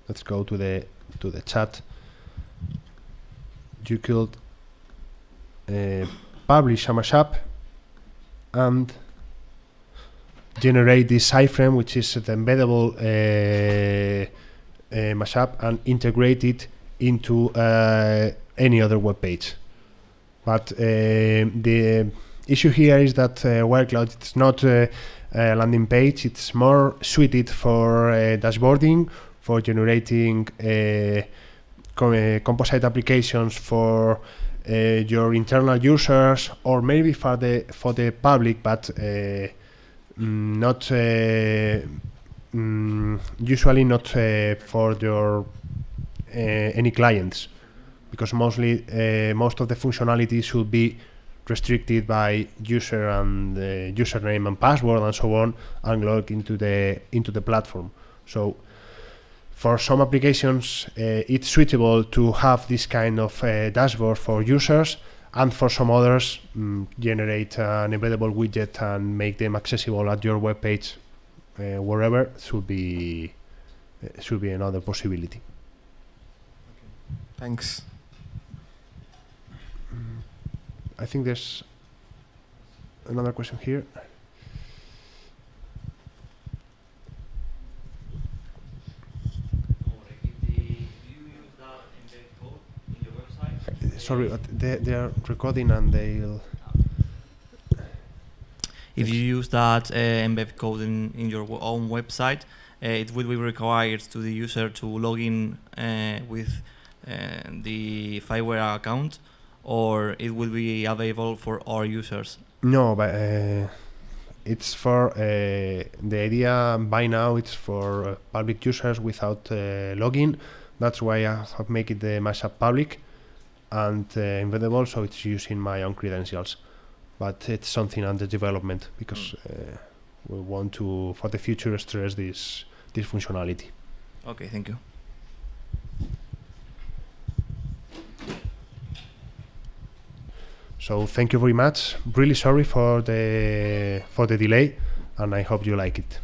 let's go to the chat. You could publish a mashup and generate this iframe, which is the embeddable mashup, and integrate it into any other web page. But the issue here is that Wirecloud, it's not a landing page. It's more suited for dashboarding, for generating composite applications for your internal users, or maybe for the public, but not usually not for your any clients, because mostly most of the functionality should be restricted by user and username and password and so on, and log into the platform. So for some applications it's suitable to have this kind of dashboard for users, and for some others generate an embeddable widget and make them accessible at your web page wherever should be another possibility. Thanks. I think there's another question here. Sorry, but they are recording and they'll... If you use that embed code in your own website, it will be required to the user to log in with the FIWARE account, or it will be available for all users? No, but it's for the idea by now. It's for public users without login. That's why I have made it the Mashup public and embeddable, so it's using my own credentials. But it's something under development, because we want to, for the future, stress this functionality. Okay, thank you. So thank you very much. Really sorry for the delay, and I hope you like it.